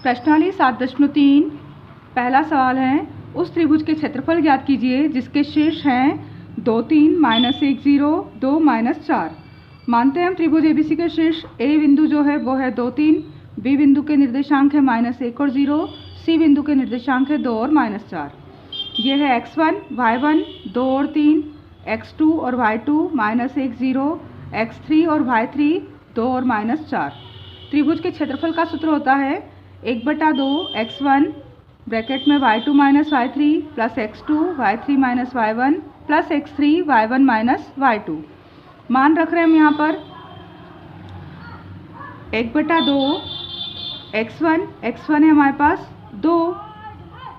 प्रश्नावली 7.3 पहला सवाल है, उस त्रिभुज के क्षेत्रफल ज्ञात कीजिए जिसके शीर्ष हैं 2 3 -1 0 2 -4। मानते हैं हम त्रिभुज एबीसी के शीर्ष ए बिंदु जो है वो है 2 3, बी बिंदु के निर्देशांक है -1 और 0, सी बिंदु के निर्देशांक है 2 और -4। ये है x1 y1 2 और 3, x2 और y2 -1 0, x3 और y3 2 और -4। त्रिभुज के क्षेत्रफल का सूत्र होता है 1/2 x1 ब्रैकेट में y2 - y3 plus x2 y3 - y1 plus x3 y1 - y2। मान रख रहे हैं हम यहाँ पर 1/2 x1 है हमारे पास 2,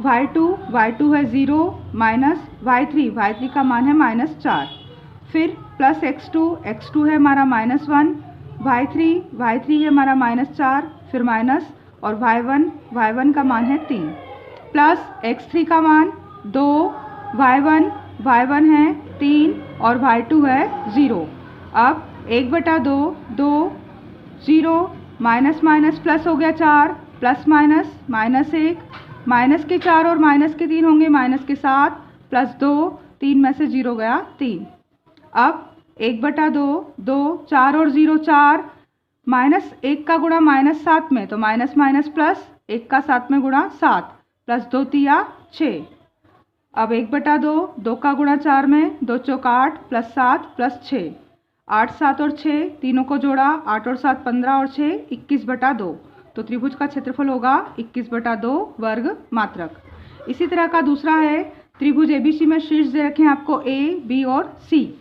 y2 है 0 माइनस y3 का मान है -4, फिर प्लस x2 है हमारा -1, y3 है हमारा -4, फिर माइनस और y1 का मान है 3, प्लस x3 का मान 2, y1 है 3 और y2 है 0। अब 1/2 2 0 माइनस प्लस हो गया 4, प्लस -1, माइनस के 4 और माइनस के 3 होंगे -7 प्लस 2, 3 में से 0 गया 3। अब 1/2 2 4 और 0 4, -1 का गुणा -7 में तो माइनस प्लस 1 का 7 में गुणा 7 प्लस 2 तिया 6। अब 1/2 2 का गुणा 4 में 2 चौक 8 प्लस 7 प्लस 6, 8 7 और 6 तीनों को जोड़ा 8 और 7 15 और 6 21/2। तो त्रिभुज का क्षेत्रफल होगा 21/2 वर्ग मात्रक। इसी तरह का दूसरा है, त्रिभुज एबीसी में शीर्ष दे रखे हैं आपको ए बी और सी,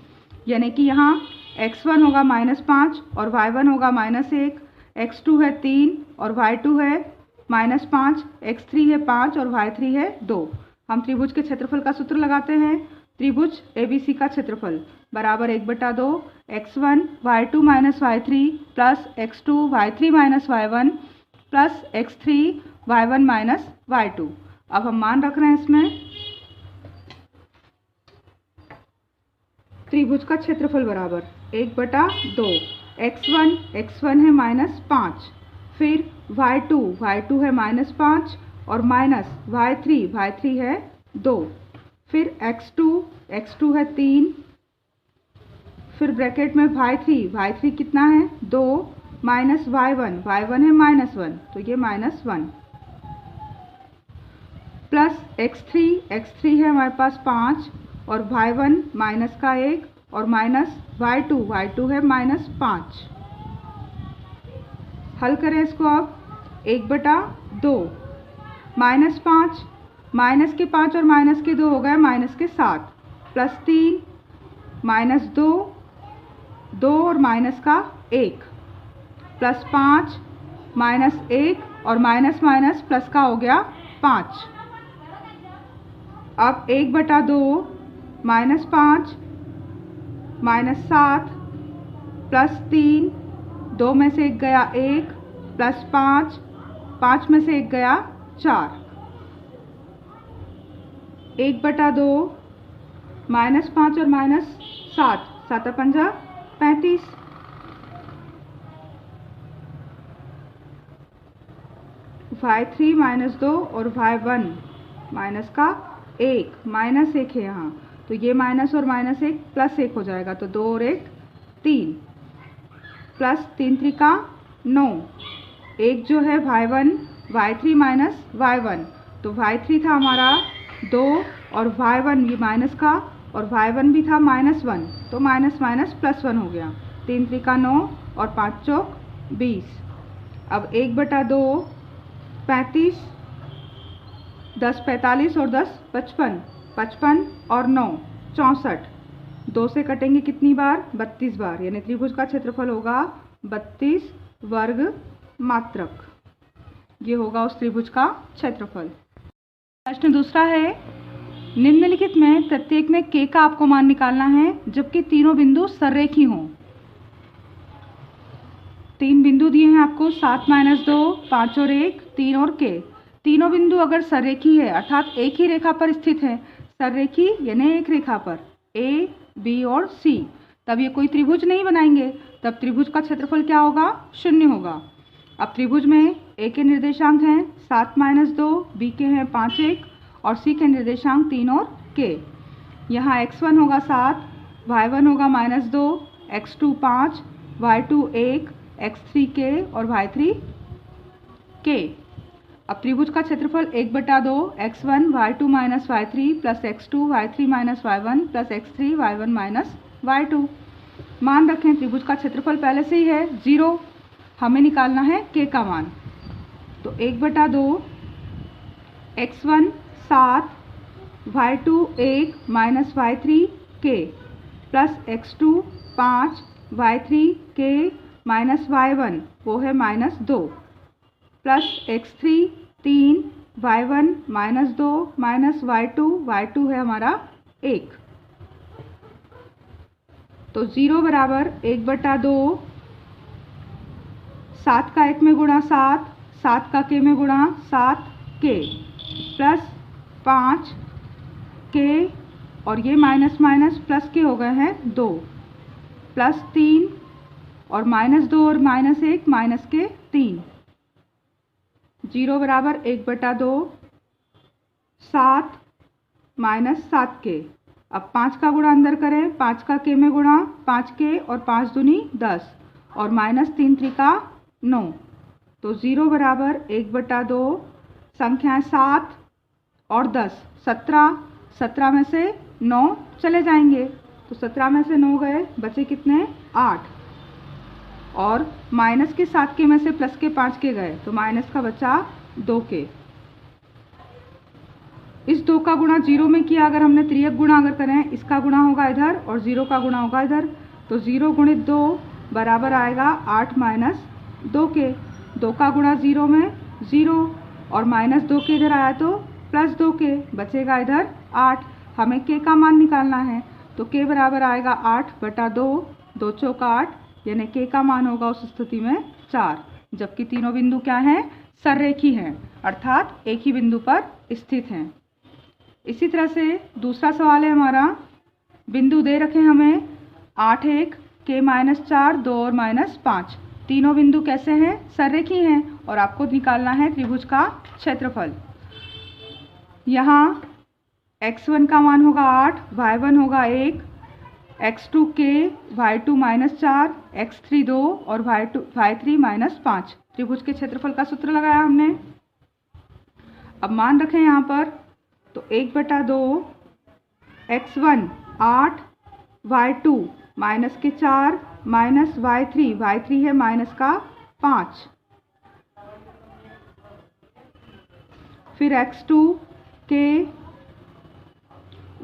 यानी कि यहाँ x1 होगा -5 और y1 होगा -1, x2 है 3 और y2 है -5, x3 है 5 और y3 है 2। हम त्रिभुज के क्षेत्रफल का सूत्र लगाते हैं। त्रिभुज एबीसी का क्षेत्रफल बराबर 1/2 x1 y2 - y3 plus x2 y3 - y1 plus x3 y1 - y2। अब हम मान रख रहे हैं इसमें त्रिभुज का क्षेत्रफल बराबर 1/2 x1 है -5, फिर y2 है -5 और माइनस y3 है 2, फिर x2 है 3, फिर ब्रैकेट में y3 कितना है 2 माइनस y1 है -1 तो ये -1, प्लस x3 है हमारे पास 5 और y1 माइनस का 1 और माइनस y2 है -5। हल करें इसको अब 1/2 -5 माइनस के 5 और माइनस के 2 हो गए -7 प्लस 3 -2 और माइनस का 1 प्लस 5 -1 और माइनस प्लस का हो गया 5। अब 1/2 -5 -7 प्लस 3, 2 में से 1 गया 1 प्लस 5 में से 1 गया 4। 1/2 -5 और -7 7 5 35, y3 -2 और y1 माइनस का 1 -1 है यहाँ, तो ये माइनस और -1 प्लस 1 हो जाएगा, तो 2 और 1 3 प्लस 3 3 का 9। एक जो है y3 - y1, तो y3 था हमारा 2 और y1 ये माइनस का और y1 भी था -1, तो माइनस प्लस 1 हो गया, 3 3 का 9 और 5 चौक 20। अब 1/2 35, 10 45 और 10 55 और 9 64, 2 से कटेंगे कितनी बार 32 बार, यानी त्रिभुज का क्षेत्रफल होगा 32 वर्ग मात्रक। ये होगा उस त्रिभुज का क्षेत्रफल। प्रश्न दूसरा है, निम्नलिखित में प्रत्येक में k का आपको मान निकालना है जबकि तीनों बिंदु सररेखी हों। 3 बिंदु दिए हैं आपको 7 - 2 5 और 1 3 और k। तीनों बिंदु अगर सररेखी है अर्थात एक ही रेखा पर स्थित है, सररेखी यानी एक रेखा पर a b और c, तब ये कोई त्रिभुज नहीं बनाएंगे, तब त्रिभुज का क्षेत्रफल क्या होगा 0 होगा। अब त्रिभुज में ए के निर्देशांक हैं 7 माइनस 2, बी के हैं 5 1 और सी के निर्देशांक 3 और के। यहाँ x1 होगा 7, y1 होगा -2, x2 5, y2 1, x3 के और y3 के। अब त्रिभुज का क्षेत्रफल 1/2 x1 y2 minus y3 plus x2 y3 minus y1 plus x3 y1 minus y2। मान रखें त्रिभुज का क्षेत्रफल पहले से ही है 0, हमें निकालना है k का मान। तो 1/2 x1 7, y2 1 minus y3 k plus x2 5, y3 k minus y1 वो है -2 plus x3 3, y1 -2 minus y2 है हमारा 1। तो 0 बराबर 1/2 7 का 1 में गुणा 7, 7 का k में गुणा 7 k प्लस 5 k और ये माइनस माइनस प्लस के हो गए हैं 2 प्लस 3 और -2 और -1 माइनस के 3। 0 बराबर 1/2 7 माइनस 7 के। अब 5 का गुणा अंदर करें, 5 का k में गुणा 5 के और 5 दूनी 10 और -3 त्रिका 9। तो 0 बराबर 1/2 संख्याएं 7 और 10 17, 17 में से 9 चले जाएंगे तो 17 में से 9 गए, बचे कितने 8 और माइनस के 7 के में से प्लस के 5 के गए तो माइनस का बचा 2 के। इस 2 का गुणा 0 में किया, अगर हमने त्रियक गुणा अगर करें, इसका गुणा होगा इधर और 0 का गुणा होगा इधर, तो 0 गुणित 2 बराबर आएगा 8 माइनस 2 के। 2 का गुणा 0 में 0 और -2 के इधर आया तो +2 के, बचेगा इधर 8। हमें k का मान निकालना है तो k बराबर आएगा 8/2, 2 चौका 8, यानी k का मान होगा उस स्थिति में 4, जबकि तीनों बिंदु क्या हैं सररेखी हैं, अर्थात एक ही बिंदु पर स्थित हैं। इसी तरह से दूसरा सवाल है हमारा, बिंदु दे रखे हमें 8 1, k -4, 2 और -5। तीनों बिंदु कैसे हैं सररेखी हैं और आपको निकालना है त्रिभुज का क्षेत्रफल। यहाँ x1 का मान होगा 8, y1 होगा 1, x2 k, y2 -4, x3 2 और y3 -5। त्रिभुज के क्षेत्रफल का सूत्र लगाया हमने। अब मान रखें यहाँ पर तो 1/2 x1 8, y2 -4 माइनस y3 है -5, फिर x2 k,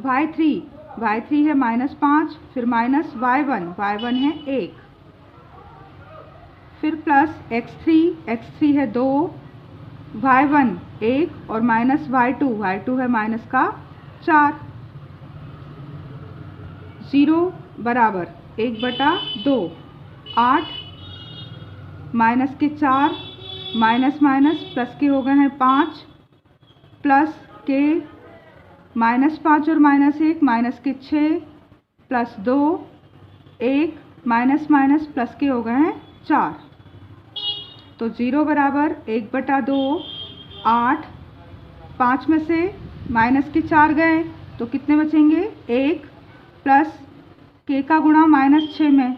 y3 है -5, फिर -y1 है 1, फिर प्लस x3 है 2, y1 1 और -y2 है -4। 0 बराबर 1/2 8 माइनस के 4 माइनस प्लस के हो गए हैं 5 प्लस के -5 और -1 माइनस के 6 प्लस 2 1 माइनस प्लस के हो गए हैं 4। तो 0 बराबर 1/2 8, 5 में से माइनस के 4 गए तो कितने बचेंगे 1 प्लस k का गुणा -6 में,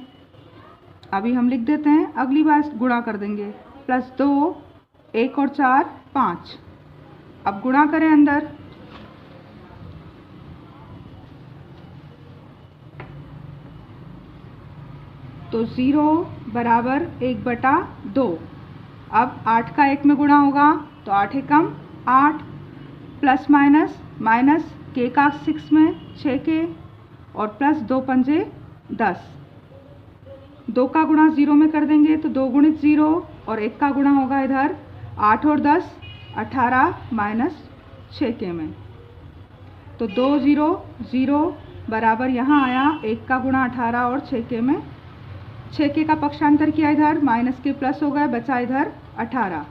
अभी हम लिख देते हैं, अगली बार गुणा कर देंगे, प्लस 2 1 और 4 5। अब गुणा करें अंदर, तो 0 बराबर 1/2। अब 8 का 1 में गुणा होगा तो 8 एकम 8 प्लस माइनस k का 6 में 6 के और प्लस 2 पंजे 10। 2 का गुणा 0 में कर देंगे तो 2 गुणित 0 और 1 का गुणा होगा इधर 8 और 10 18 माइनस 6 के में, तो 2 0 0 बराबर यहाँ आया 1 का गुणा 18 और 6 के में, 6 के का पक्षांतर किया इधर माइनस के प्लस हो गए, बचा इधर 18।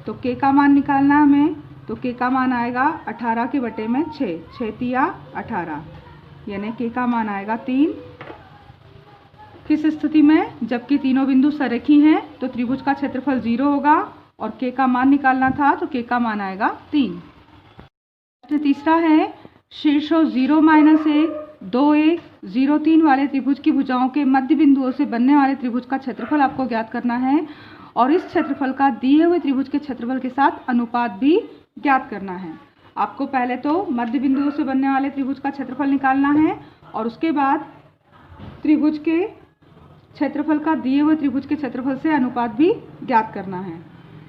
तो k का मान निकालना है हमें, तो k का मान आएगा 18 के बटे में 6, 6 तिया 18, यानी k का मान आएगा 3। किस स्थिति में? जबकि तीनों बिंदु संरेखी हैं तो त्रिभुज का क्षेत्रफल 0 होगा और के का मान निकालना था तो के का मान आएगा 3। तीसरा है शीर्षों 0 -1 2 1 0 3 वाले त्रिभुज की भुजाओं के मध्य बिंदुओं से बनने वाले त्रिभुज का क्षेत्रफल आपको ज्ञात करना है और इस क्षेत्रफल का दिए हुए त्रिभुज के क्षेत्रफल के साथ अनुपात भी ज्ञात करना है। आपको पहले तो मध्य बिंदुओं से बनने वाले त्रिभुज का क्षेत्रफल निकालना है और उसके बाद त्रिभुज के क्षेत्रफल का दिए हुए त्रिभुज के क्षेत्रफल से अनुपात भी ज्ञात करना है।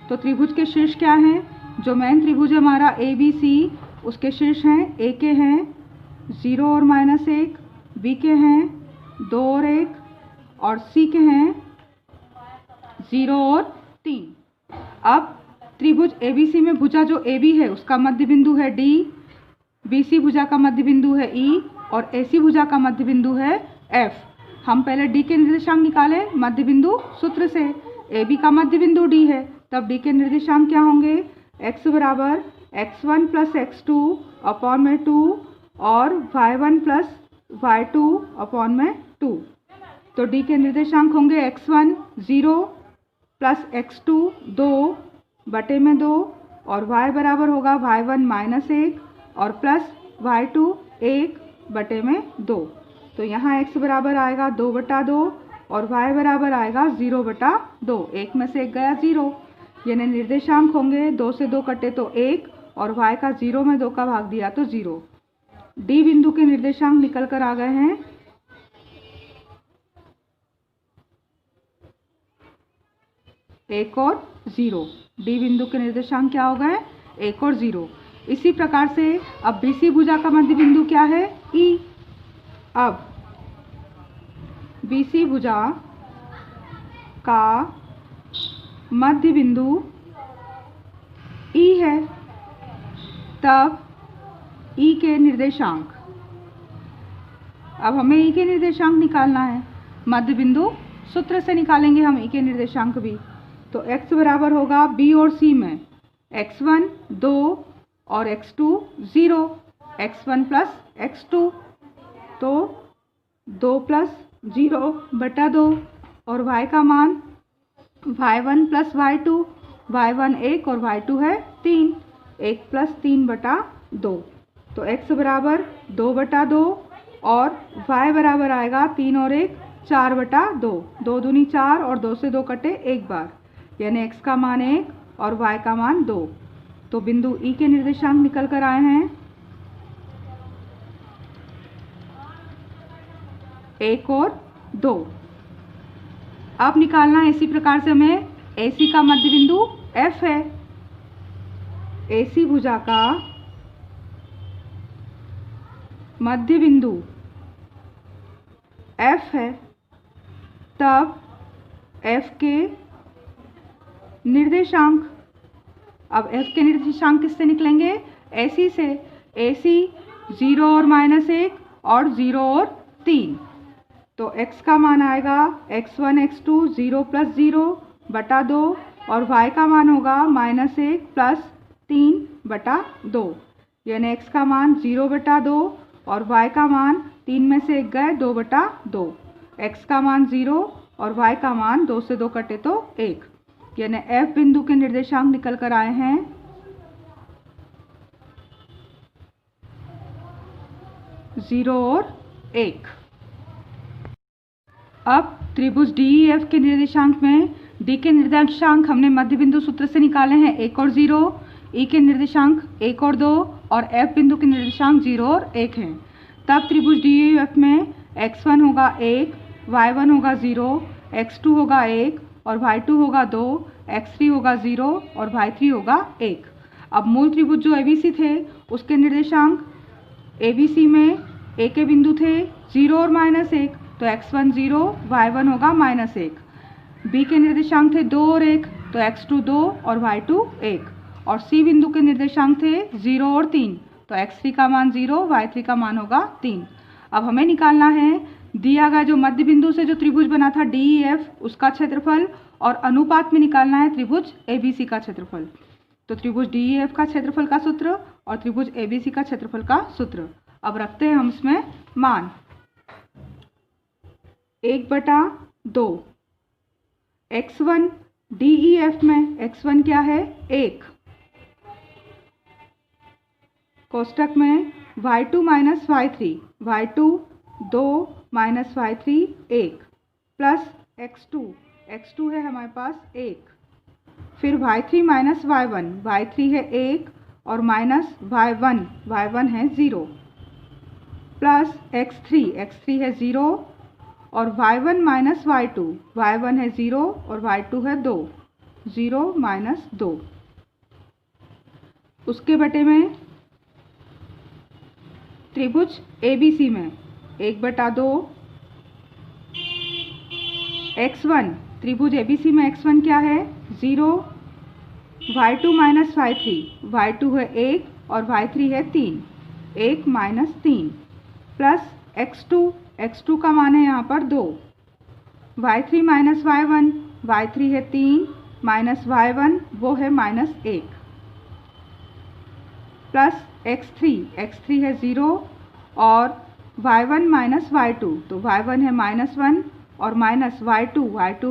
तो त्रिभुज के शीर्ष क्या हैं? जो मेन त्रिभुज है हमारा ABC, उसके शीर्ष हैं A के हैं 0 और -1, B के हैं 2 और 1 और C के हैं 0 और 3। अब त्रिभुज ABC में भुजा जो AB है उसका मध्य बिंदु है D, BC भुजा का मध्य बिंदु है E और AC भुजा का मध्य बिंदु है F। हम पहले D के निर्देशांक निकालें मध्य बिंदु सूत्र से। AB का मध्य बिंदु D है, तब D के निर्देशांक क्या होंगे? x बराबर x1 + x2 अपॉन में 2 और y1 + y2 अपॉन में 2। तो D के निर्देशांक होंगे x1 0 + x2 2 बटे में 2 और y बराबर होगा y1 -1 और प्लस y2 1 बटे में 2। तो यहाँ x बराबर आएगा 2/2 और y बराबर आएगा 0/2। 1 में से 1 गया 0, यानी निर्देशांक होंगे 2 से 2 कटे तो 1 और y का 0 में 2 का भाग दिया तो 0। D बिंदु के निर्देशांक निकल कर आ गए हैं 1 और 0। D बिंदु के निर्देशांक क्या हो गए? 1 और 0। इसी प्रकार से अब BC भुजा का मध्य बिंदु क्या है? E। अब BC भुजा का मध्य बिंदु E है, तब E के निर्देशांक, अब हमें E के निर्देशांक निकालना है। मध्य बिंदु सूत्र से निकालेंगे हम E के निर्देशांक भी। तो x बराबर होगा B और C में x1 2 और x2 0, x1 + x2 तो 2 + 0/2 और y का मान y1 + y2, y1 1 और y2 है 3, 1 + 3/2। तो x बराबर 2/2 और y बराबर आएगा 3 और 1 4/2। 2 दूनी 4 और 2 से 2 कटे एक बार, यानी x का मान 1 और y का मान 2। तो बिंदु E के निर्देशांक निकल कर आए हैं 1 और 2। अब निकालना है इसी प्रकार से हमें AC का मध्य बिंदु F है। AC भुजा का मध्य बिंदु F है, तब F के निर्देशांक, अब F के निर्देशांक किससे निकलेंगे? AC से। AC 0 और -1 और 0 और 3। तो x का मान आएगा x1 x2 0 + 0/2 और y का मान होगा -1 + 3/2, यानी x का मान 0/2 और y का मान 3 में से 1 गए 2/2। x का मान 0 और y का मान 2 से 2 कटे तो 1, यानी F बिंदु के निर्देशांक निकल कर आए हैं 0 और 1। अब त्रिभुज DEF के निर्देशांक में D के निर्देशांक हमने मध्य बिंदु सूत्र से निकाले हैं 1 और 0, E के निर्देशांक 1 और 2 और F बिंदु के निर्देशांक 0 और 1 हैं। तब त्रिभुज DEF में x1 होगा 1, y1 होगा 0, x2 होगा 1 और y2 होगा 2, x3 होगा 0 और y3 होगा 1। अब मूल त्रिभुज जो ABC थे उसके निर्देशांक ABC में A के बिंदु थे 0 और -1, तो x1 0, y1 होगा -1। B के निर्देशांक थे 2 और 1, तो x2 2 और y2 1 और C बिंदु के निर्देशांक थे 0 और 3, तो x3 का मान 0, y3 का मान होगा 3। अब हमें निकालना है दिया गया जो मध्य बिंदु से जो त्रिभुज बना था DEF उसका क्षेत्रफल और अनुपात में निकालना है त्रिभुज ABC का क्षेत्रफल। तो त्रिभुज DEF का क्षेत्रफल का सूत्र और त्रिभुज ABC का क्षेत्रफल का सूत्र। अब रखते हैं हम इसमें मान। 1/2। x1 DEF में x1 क्या है 1, कोष्टक में y2 minus y3, y2 2 minus y3 1 plus x2 है हमारे पास 1, फिर y3 माइनस y1, y3 है 1 और माइनस y1 है 0 प्लस x3 है 0 और y1 माइनस y1 है 0 और y2 है 2, 0 माइनस 2। उसके बटे में त्रिभुज ABC में 1/2 x1, त्रिभुज ABC में x1 क्या है 0, y2 माइनस y3, y2 है 1 और y3 है 3, 1 माइनस 3 प्लस x2 का मान है यहाँ पर 2, y3 माइनस y1, y3 है 3 माइनस y1 वो है माइनस 1 प्लस x3 है 0 और y1 माइनस y2, तो y1 है -1 और माइनस y2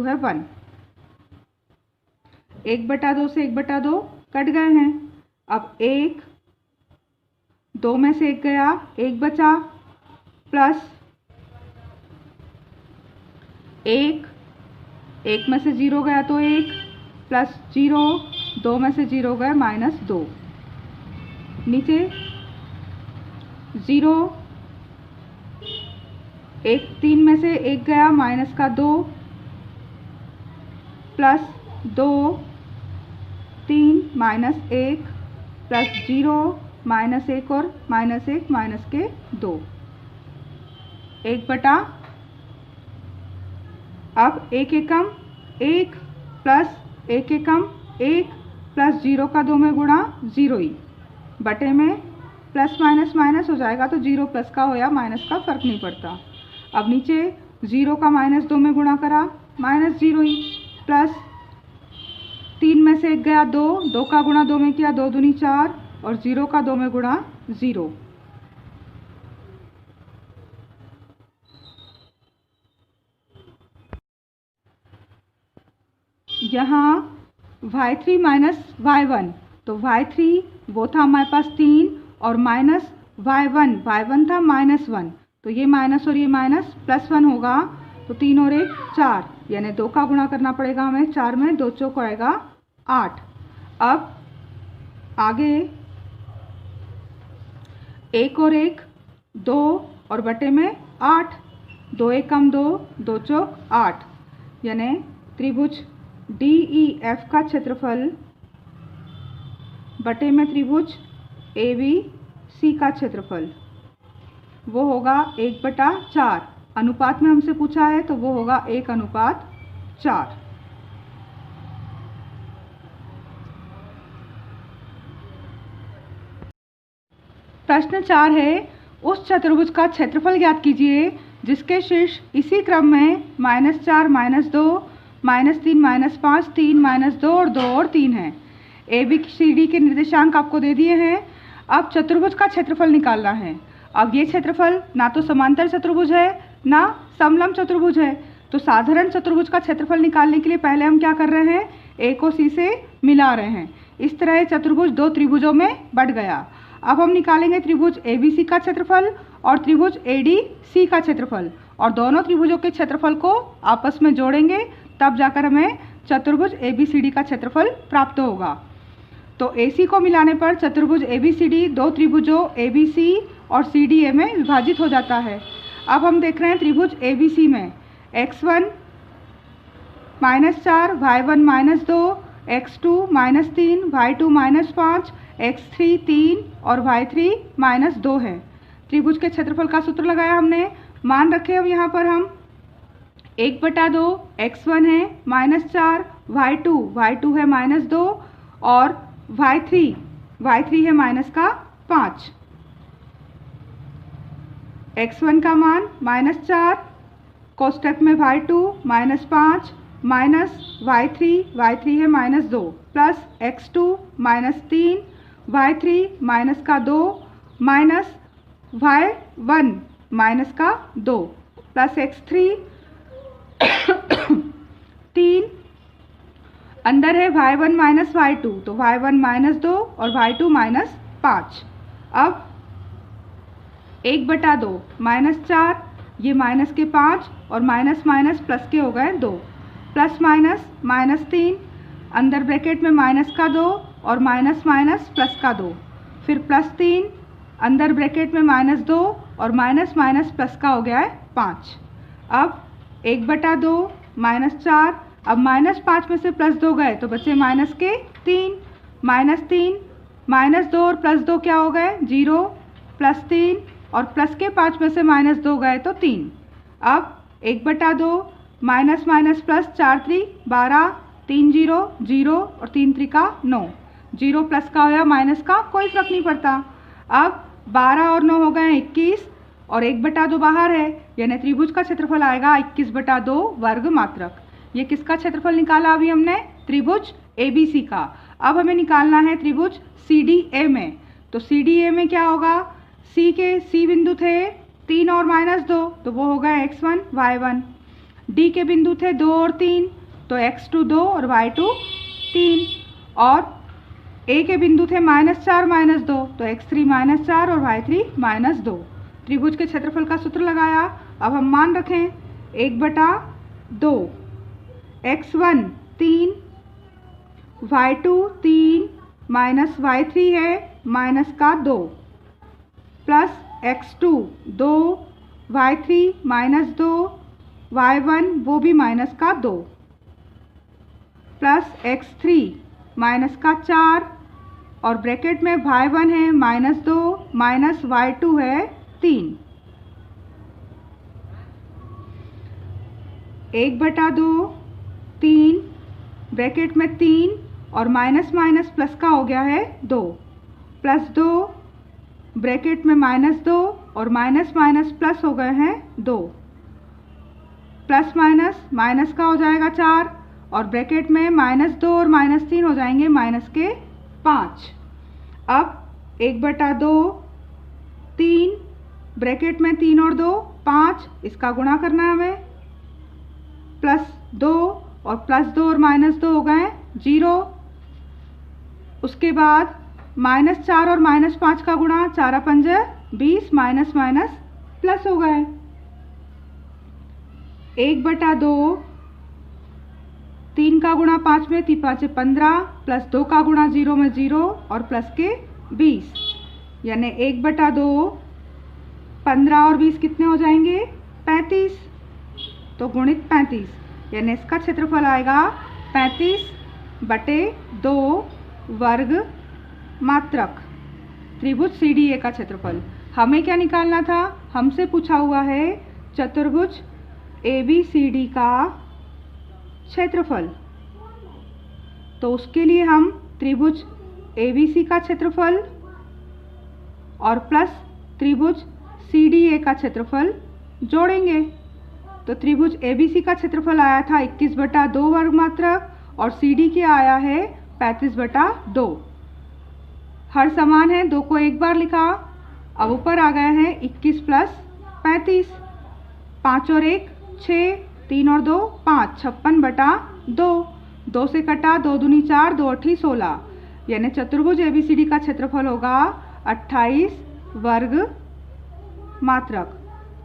है 1। 1/2 से 1/2 कट गए हैं। अब 1, 2 में से 1 गया, 1 बचा प्लस 1 में से 0 गया तो 1 प्लस 0, 2 में से 0 गया -2, नीचे 0, 3 में से 1 गया -2 प्लस 2, 3 -1 प्लस 0 -1 और -1 माइनस के 2, 1/, अब 1 एकम 1 प्लस 1 एकम 1 प्लस 0 का 2 में गुणा 0 ही, बटे में प्लस माइनस माइनस हो जाएगा तो 0 प्लस का हो या माइनस का फर्क नहीं पड़ता। अब नीचे 0 का -2 में गुणा करा -0 ही प्लस 3 में से 1 गया 2, 2 का गुणा 2 में किया 2 दूनी 4 और 0 का 2 में गुणा 0। यहाँ y3 माइनस y1, तो y3 वो था हमारे पास 3 और माइनस y1 था -1, तो ये माइनस और ये माइनस +1 होगा, तो 3 और 1 4, यानी 2 का गुणा करना पड़ेगा हमें, 4 में 2 चौक आएगा 8। अब आगे 1 और 1 2 और बटे में 8, 2 एकम 2, 2 चौक 8, यानी त्रिभुज DEF का क्षेत्रफल बटे में त्रिभुज ABC का क्षेत्रफल वो होगा 1/4, अनुपात में हमसे पूछा है तो वो होगा 1/4। प्रश्न 4 है, उस चतुर्भुज का क्षेत्रफल ज्ञात कीजिए जिसके शीर्ष इसी क्रम में -4 -2 -3 -5 3 -2 और 2 और 3 है। ABCD के निर्देशांक आपको दे दिए हैं। अब चतुर्भुज का क्षेत्रफल निकालना है। अब ये क्षेत्रफल ना तो समांतर चतुर्भुज है ना समलंब चतुर्भुज है, तो साधारण चतुर्भुज का क्षेत्रफल निकालने के लिए पहले हम क्या कर रहे हैं, A को C से मिला रहे हैं। इस तरह ये चतुर्भुज 2 त्रिभुजों में बढ़ गया। अब हम निकालेंगे त्रिभुज ABC का क्षेत्रफल और त्रिभुज ADC का क्षेत्रफल, और दोनों त्रिभुजों के क्षेत्रफल को आपस में जोड़ेंगे, तब जाकर हमें चतुर्भुज ABCD का क्षेत्रफल प्राप्त होगा। तो AC को मिलाने पर चतुर्भुज ABCD 2 त्रिभुजों ABC और CDA में विभाजित हो जाता है। अब हम देख रहे हैं त्रिभुज ABC में x1 -4 y1 -2 x2 -3 y2 -5 x3 3 और y3 -2 है। त्रिभुज के क्षेत्रफल का सूत्र लगाया हमने, मान रखे अब यहाँ पर हम 1/2 x1 है -4 y2 है -2 और y3 है -5। x1 का मान -4 कोष्टक में y2 -5 माइनस y3 है -2 plus x2 -3 y3 -2 minus y1 -2 plus x3 3 अंदर है y1 माइनस y2, तो y1 माइनस 2 और y2 माइनस 5। अब 1/2 माइनस 4, ये माइनस के 5 और माइनस माइनस प्लस के हो गए 2, प्लस माइनस माइनस 3, अंदर ब्रैकेट में माइनस का 2 और माइनस माइनस प्लस का 2, फिर प्लस 3, अंदर ब्रैकेट में माइनस 2 और माइनस माइनस प्लस का हो गया है 5। अब 1/2 माइनस 4, अब माइनस 5 में से प्लस 2 गए तो बचे माइनस के 3, माइनस 3 माइनस 2 और प्लस 2 क्या हो गए 0, प्लस 3 और प्लस के 5 में से माइनस 2 गए तो 3। अब 1/2 माइनस माइनस प्लस 4 3 12, 3 0 0 और 3 3 का 9, 0 प्लस का हो या माइनस का कोई फर्क नहीं पड़ता। अब 12 और 9 हो गए 21 और 1/2 बाहर है, यानी त्रिभुज का क्षेत्रफल आएगा 21/2 वर्ग मात्रक। ये किसका क्षेत्रफल निकाला अभी हमने, त्रिभुज ABC का। अब हमें निकालना है त्रिभुज CDA में। तो CDA में क्या होगा, C बिंदु थे 3 और माइनस 2, तो वो हो गए x1 y1। D के बिंदु थे 2 और 3, तो x2 2 और y2 3। और A के बिंदु थे -4 -2, तो x3 -4 और y3 -2। त्रिभुज के क्षेत्रफल का सूत्र लगाया। अब हम मान रखें 1/2, x1 3, y2 3 माइनस y3 है माइनस का 2, प्लस x2 2, y3 -2, y1 वो भी माइनस का 2, प्लस x3 माइनस का 4 और ब्रैकेट में y1 है -2 माइनस y2 है 3। 1/2 3 ब्रैकेट में 3 और माइनस माइनस प्लस का हो गया है 2, प्लस 2 ब्रैकेट में -2 और माइनस माइनस प्लस हो गए हैं 2, प्लस माइनस माइनस का हो जाएगा 4 और ब्रैकेट में -2 और -3 हो जाएंगे माइनस के 5। अब 1/2 3 ब्रैकेट में 3 और 2 5, इसका गुणा करना है हमें, प्लस 2 और प्लस 2 और -2 हो गए 0। उसके बाद -4 और -5 का गुणा, 4 5 20 माइनस माइनस प्लस हो गए। 1/2 3 का गुणा 5 में 3 5 15, प्लस 2 का गुणा 0 में 0 और प्लस के 20, यानी 1/2 15 और 20 कितने हो जाएंगे 35, तो गुणित 35, यानी इसका क्षेत्रफल आएगा 35/2 वर्ग मात्रक। त्रिभुज CDA का क्षेत्रफल। हमें क्या निकालना था, हमसे पूछा हुआ है चतुर्भुज ABCD का क्षेत्रफल। तो उसके लिए हम त्रिभुज ABC का क्षेत्रफल और प्लस त्रिभुज CDA का क्षेत्रफल जोड़ेंगे। तो त्रिभुज ABC का क्षेत्रफल आया था 21/2 वर्ग मात्रक और CD के आया है 35/2। हर समान है, 2 को एक बार लिखा। अब ऊपर आ गए हैं 21 प्लस 35, 5 और 1 6, 3 और 2 5, 56/2। 2 से कटा, 2 दूनी 4, 2 8 16, यानी चतुर्भुज ABCD का क्षेत्रफल होगा 28 वर्ग मात्रक।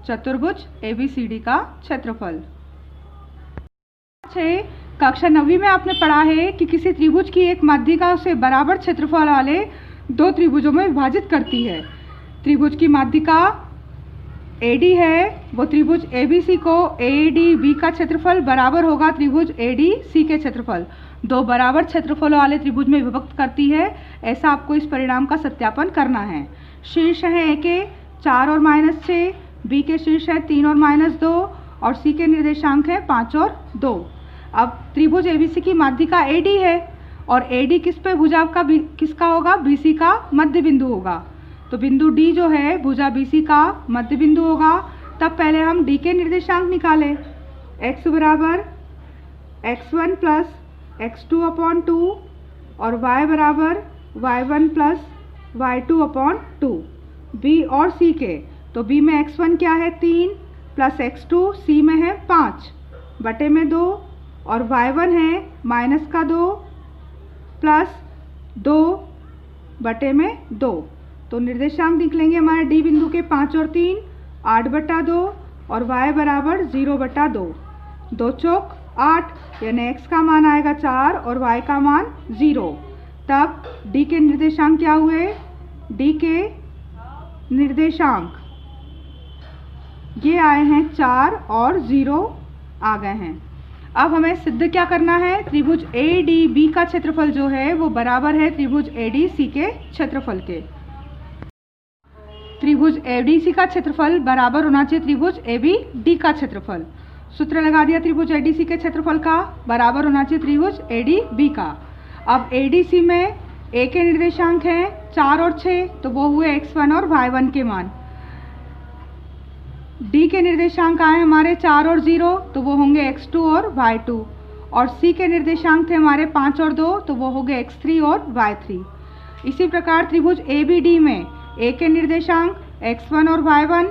चतुर्भुज ABCD का क्षेत्रफल। कक्षा 9वीं में आपने पढ़ा है कि किसी त्रिभुज की एक माध्यिका उसे बराबर क्षेत्रफल वाले 2 त्रिभुजों में विभाजित करती है। त्रिभुज की माध्यिका AD है, वो त्रिभुज ABC को ADB का क्षेत्रफल बराबर होगा त्रिभुज ADC के क्षेत्रफल। 2 बराबर क्षेत्रफलों वाले त्रिभुज में विभक्त करती है, ऐसा आपको इस परिणाम का सत्यापन करना है। शीर्ष है A के 4 और -6, B के शीर्ष है 3 और -2 और C के निर्देशांक है 5 और 2। अब त्रिभुज ABC की माध्यिका AD है और AD किस पे भुजाओं का किसका होगा, BC का मध्य बिंदु होगा। तो बिंदु D जो है भुजा BC का मध्य बिंदु होगा। तब पहले हम D के निर्देशांक निकालें। x बराबर x1 प्लस x2/2 और y बराबर y1 प्लस y2/2। B और C के, तो B में x1 क्या है 3 प्लस x2, C में है 5, बटे में 2 और y1 है माइनस का 2 प्लस 2 बटे में 2। तो निर्देशांक निकलेंगे हमारे डी बिंदु के 5 और 3 8/2 और y बराबर 0/2। 2 चौक 8 यानी x का मान आएगा 4 और y का मान 0। तब d के निर्देशांक क्या हुए? d के निर्देशांक ये आए हैं 4 और 0 आ गए हैं। अब हमें सिद्ध क्या करना है? त्रिभुज ADB का क्षेत्रफल जो है वो बराबर है त्रिभुज ADC के क्षेत्रफल के। त्रिभुज ADC का क्षेत्रफल बराबर होना चाहिए त्रिभुज ABD का क्षेत्रफल। सूत्र लगा दिया त्रिभुज ADC के क्षेत्रफल का बराबर होना चाहिए त्रिभुज ADB का। अब ADC में A के निर्देशांक हैं 4 और 6, तो वो हुए x1 और y1 के मान। D के निर्देशांक आए हमारे 4 और 0, तो वो होंगे x2 और y2। और C के निर्देशांक थे हमारे 5 और 2, तो वो होंगे x3 और y3। इसी प्रकार त्रिभुज ABD में A के निर्देशांक x1 और y1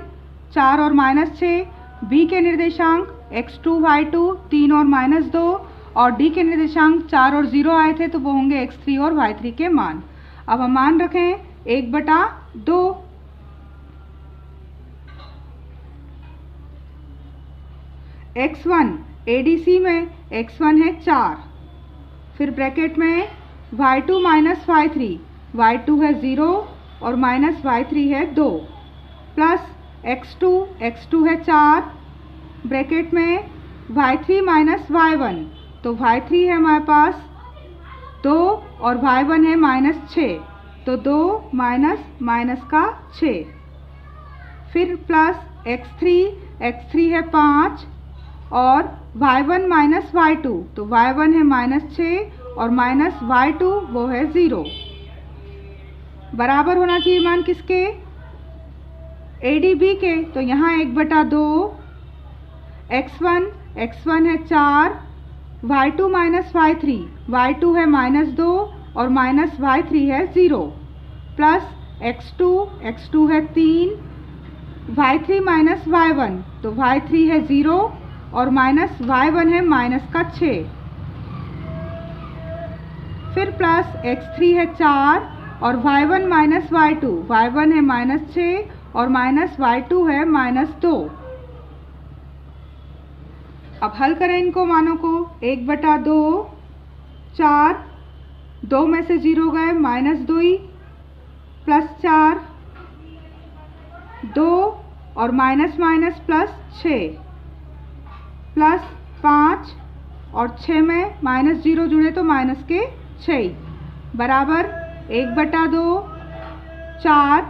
4 और -6, B के निर्देशांक x2 y2 3 और -2 और D के निर्देशांक 4 और 0 आए थे, तो वो होंगे x3 और y3 के मान। अब हम मान रखें 1/2। x1 ADC में x1 है 4, फिर ब्रैकेट में y2 - y3, y2 है 0 और -y3 है 2 प्लस x2 है 4, ब्रैकेट में y3 - y1, तो y3 है हमारे पास 2 और y1 है -6, तो 2 माइनस का 6, फिर प्लस x3 है 5 और y1 - y2, तो y1 है -6 और -y2 वो है 0। बराबर होना चाहिए मान किसके? ADB के। तो यहाँ 1/2 x1 है 4, y2 - y3, y2 है -2 और -y3 है 0 प्लस x2 है 3, y3 - y1, तो y3 है 0 और y1 है -6, फिर प्लस x3 है 4 और y1 - y2, y1 है -6 और y2 है -2। अब हल करें इनको मानों को। 1/2 4, 2 में से 0 गए -2 प्लस 4 2 और माइनस प्लस 6 प्लस 5 और 6 में -0 जुड़े तो माइनस के 6 बराबर 1/2 4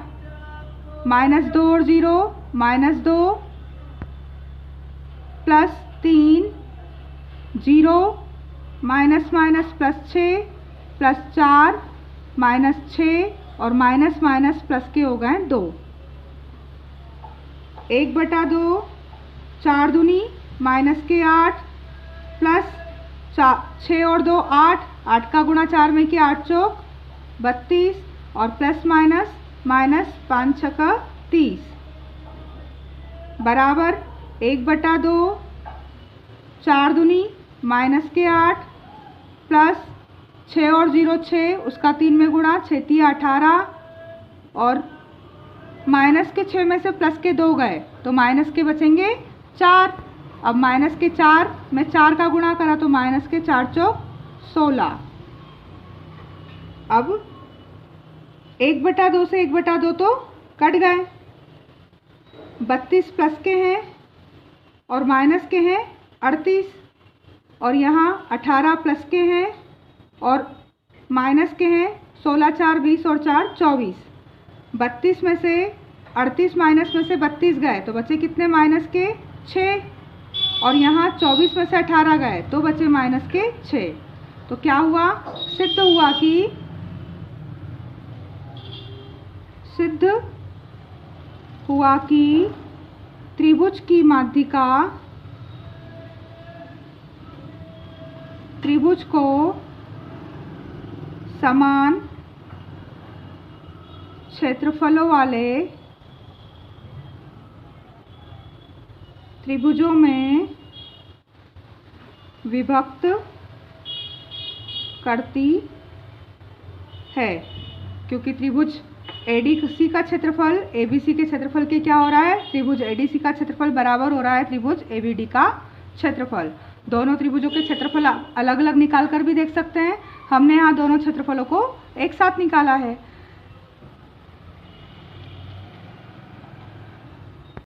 -2 और 0 -2 प्लस 3 0 माइनस प्लस 6 प्लस 4 -6 और माइनस प्लस के हो गए 2। 1/2 4 दूनी -8 प्लस 6 और 2 8 का गुणा 4 में किया 8 चौक 32 और प्लस माइनस 5 छक्का 30 बराबर 1/2 4 दूनी -8 प्लस 6 और 0 6 उसका 3 में गुणा 6 3 18 और माइनस के 6 में से प्लस के 2 गए तो माइनस के बचेंगे 4। अब माइनस के 4 में 4 का गुणा करा तो माइनस के 4 चौक 16। अब 1/2 से 1/2 तो कट गए, 32 प्लस के हैं और माइनस के हैं 38 और यहाँ 18 प्लस के हैं और माइनस के हैं 16 4 20 और 4 24। 32 में से 38 माइनस में से 32 गए तो बचे कितने माइनस के 6 और यहाँ 24 में से 18 गए तो बचे माइनस के 6। तो क्या हुआ? सिद्ध हुआ कि त्रिभुज की माध्यिका त्रिभुज को समान क्षेत्रफलों वाले त्रिभुजों में विभक्त करती है, क्योंकि त्रिभुज ADC का क्षेत्रफल ABC के क्षेत्रफल के क्या हो रहा है, त्रिभुज ADC का क्षेत्रफल बराबर हो रहा है त्रिभुज ABD का क्षेत्रफल। दोनों त्रिभुजों के क्षेत्रफल अलग अलग निकाल कर भी देख सकते हैं। हमने यहाँ दोनों क्षेत्रफलों को एक साथ निकाला है।